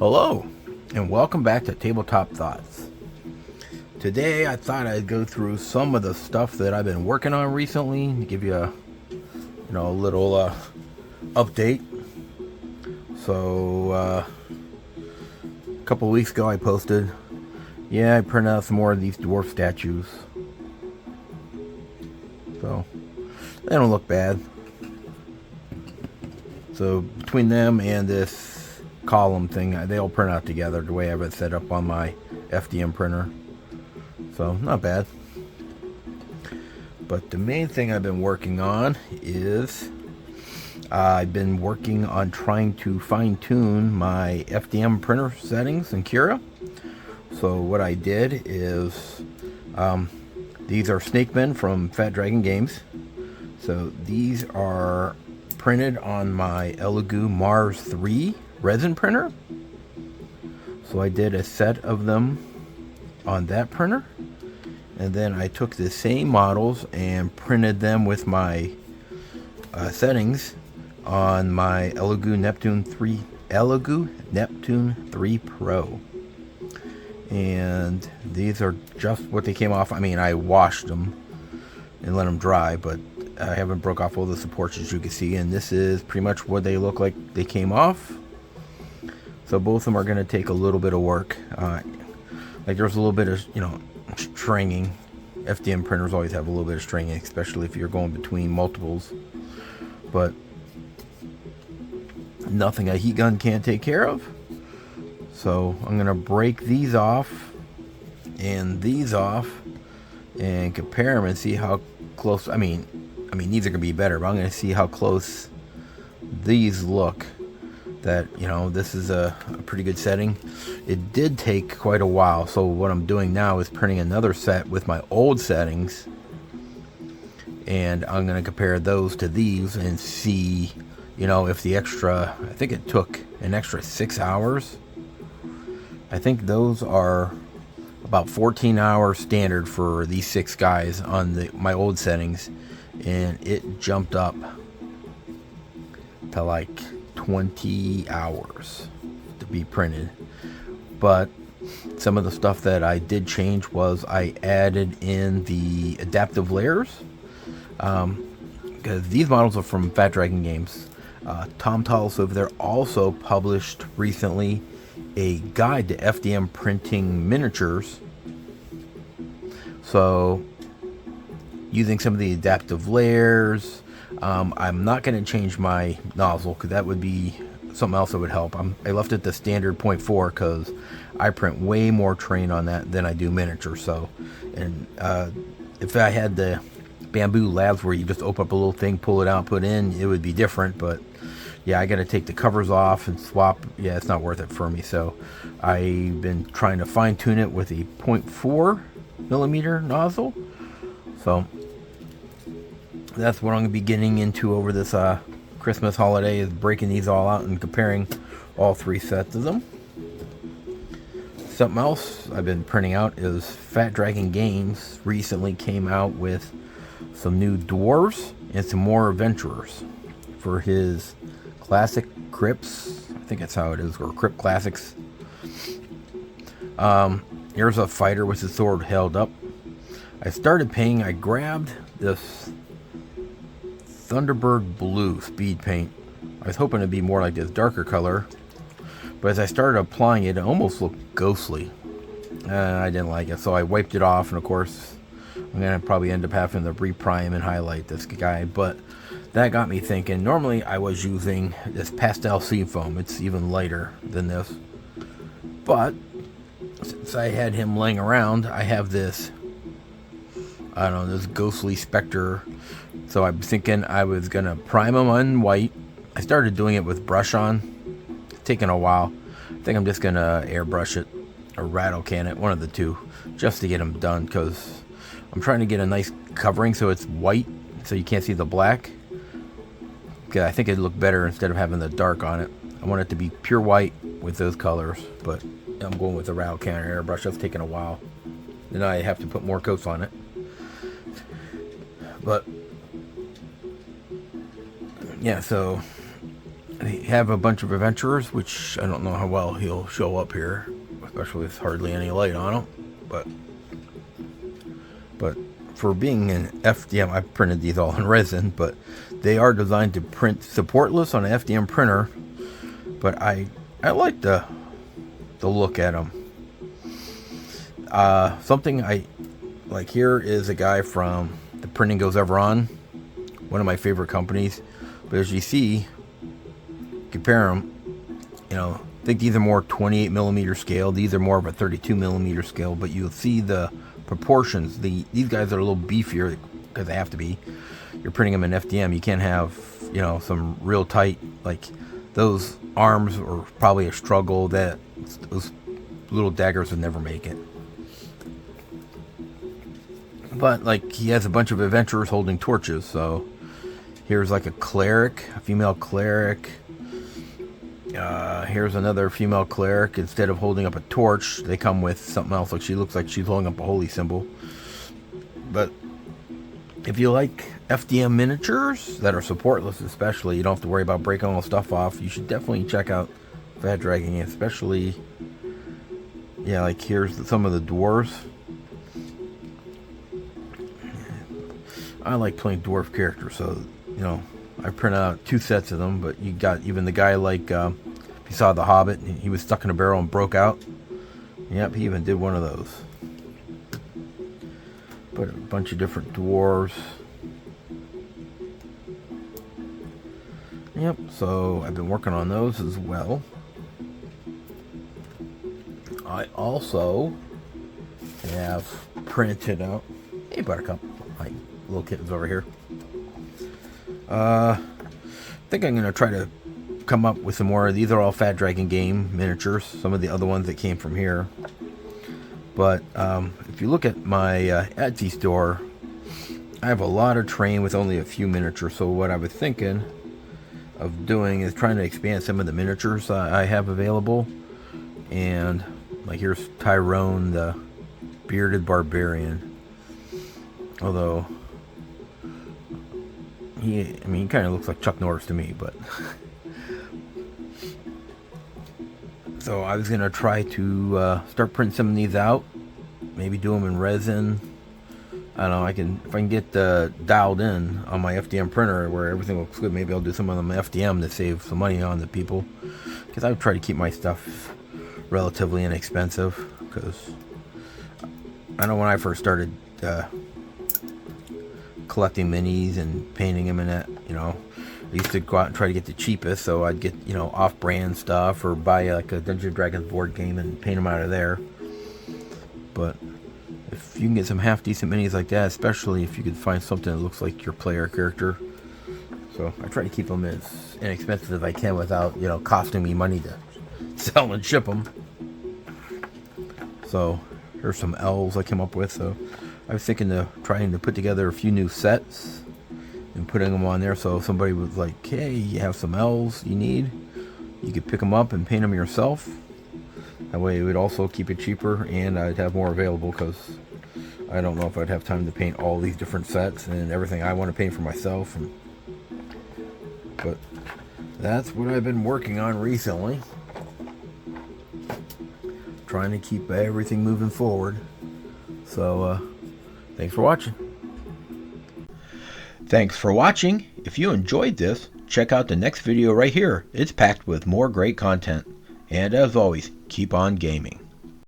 Hello, and welcome back to Tabletop Thoughts. Today I thought I'd go through some of the stuff that I've been working on recently to give you a little update. So a couple of weeks ago I posted, I printed out some more of these dwarf statues. So they don't look bad. So between them and this column thing, they all print out together the way I have it set up on my FDM printer. So not bad. But the main thing I've been working on is I've been working on trying to fine-tune my FDM printer settings in Cura. So what I did is these are Snakemen from Fat Dragon Games. So these are printed on my Elegoo Mars 3 resin printer. So I did a set of them on that printer, and then I took the same models and printed them with my settings on my Elegoo Neptune 3 Pro. And these are just what they came off. I mean, I washed them and let them dry, but I haven't broke off all the supports, as you can see, and this is pretty much what they look like they came off. So both of them are going to take a little bit of work. Like there's a little bit of, stringing. FDM printers always have a little bit of stringing, especially if you're going between multiples. But nothing a heat gun can't take care of. So I'm going to break these off and these off and compare them and see how close. I mean these are going to be better, but I'm going to see how close these look. That, this is a pretty good setting. It did take quite a while, so what I'm doing now is printing another set with my old settings, and I'm going to compare those to these and see, if the extra, I think it took an extra 6 hours. I think those are about 14 hours standard for these 6 guys on my old settings, and it jumped up to like 20 hours to be printed. But some of the stuff that I did change was I added in the adaptive layers, because these models are from Fat Dragon Games. Tom Tullis over there also published recently a guide to FDM printing miniatures. So using some of the adaptive layers, I'm not going to change my nozzle because that would be something else that would help. I left it the standard 0.4 because I print way more terrain on that than I do miniature. So, and if I had the Bamboo Labs where you just open up a little thing, pull it out, put in, it would be different. But yeah, I got to take the covers off and swap. Yeah, it's not worth it for me. So I've been trying to fine tune it with a 0.4 millimeter nozzle. So that's what I'm going to be getting into over this Christmas holiday, is breaking these all out and comparing all 3 sets of them. Something else I've been printing out is Fat Dragon Games recently came out with some new dwarves and some more adventurers for his classic crypts. I think that's how it is, or crypt classics. Here's a fighter with his sword held up. I grabbed this Thunderbird Blue speed paint. I was hoping it'd be more like this darker color, but as I started applying it, it almost looked ghostly. I didn't like it, so I wiped it off, and of course I'm gonna probably end up having to reprime and highlight this guy. But that got me thinking. Normally I was using this pastel seafoam. It's even lighter than this, but since I had him laying around, I have this, this ghostly specter. So I'm thinking I was going to prime them on white. I started doing it with brush on. It's taking a while. I think I'm just going to airbrush it or rattle can it, one of the two, just to get them done, because I'm trying to get a nice covering so it's white so you can't see the black. Okay, I think it'd look better instead of having the dark on it. I want it to be pure white with those colors, but I'm going with the rattle can or airbrush. That's taking a while. Then I have to put more coats on it. But yeah, so They have a bunch of adventurers, which I don't know how well he'll show up here, especially with hardly any light on him. But for being an FDM, I printed these all in resin, but they are designed to print supportless on an FDM printer. But I like the look at them. Something I like here is a guy from the Printing Goes Ever On, one of my favorite companies. But as you see, compare them, you know, I think these are more 28 millimeter scale. These are more of a 32 millimeter scale, but you'll see the proportions. These guys are a little beefier because they have to be. You're printing them in FDM. You can't have, you know, some real tight, like those arms are probably a struggle. That those little daggers would never make it. But like he has a bunch of adventurers holding torches, so here's like a cleric, a female cleric. Here's another female cleric. Instead of holding up a torch, they come with something else. Like she looks like she's holding up a holy symbol. But if you like FDM miniatures that are supportless, especially, you don't have to worry about breaking all the stuff off. You should definitely check out Fat Dragon Games, especially. Yeah, like here's some of the dwarves. I like playing dwarf characters, so you know I print out 2 sets of them. But you got even the guy like if you saw The Hobbit, he was stuck in a barrel and broke out. Yep, he even did one of those. But a bunch of different dwarves. Yep, so I've been working on those as well. I also have printed out. Hey, Buttercup. My little kitten's over here. I think I'm going to try to come up with some more. These are all Fat Dragon Game miniatures. Some of the other ones that came from here. But if you look at my Etsy store, I have a lot of terrain with only a few miniatures. So what I was thinking of doing is trying to expand some of the miniatures I have available. And like here's Tyrone, the bearded barbarian. Although he kind of looks like Chuck Norris to me, but so I was gonna try to start printing some of these out, maybe do them in resin. I don't know. If I can get dialed in on my FDM printer where everything looks good. Maybe I'll do some of them FDM to save some money on the people, because I would try to keep my stuff relatively inexpensive. Because I know when I first started collecting minis and painting them in it, you know, I used to go out and try to get the cheapest, so I'd get, you know, off-brand stuff or buy like a Dungeons and Dragons board game and paint them out of there. But if you can get some half-decent minis like that, especially if you could find something that looks like your player character. So I try to keep them as inexpensive as I can without, you know, costing me money to sell and ship them. So here's some elves I came up with. So I was thinking of trying to put together a few new sets and putting them on there. So if somebody was like, hey, you have some elves you need, you could pick them up and paint them yourself. That way it would also keep it cheaper, and I'd have more available, because I don't know if I'd have time to paint all these different sets and everything I want to paint for myself. But that's what I've been working on recently. Trying to keep everything moving forward. So, thanks for watching. Thanks for watching. If you enjoyed this, check out the next video right here. It's packed with more great content. And as always, keep on gaming.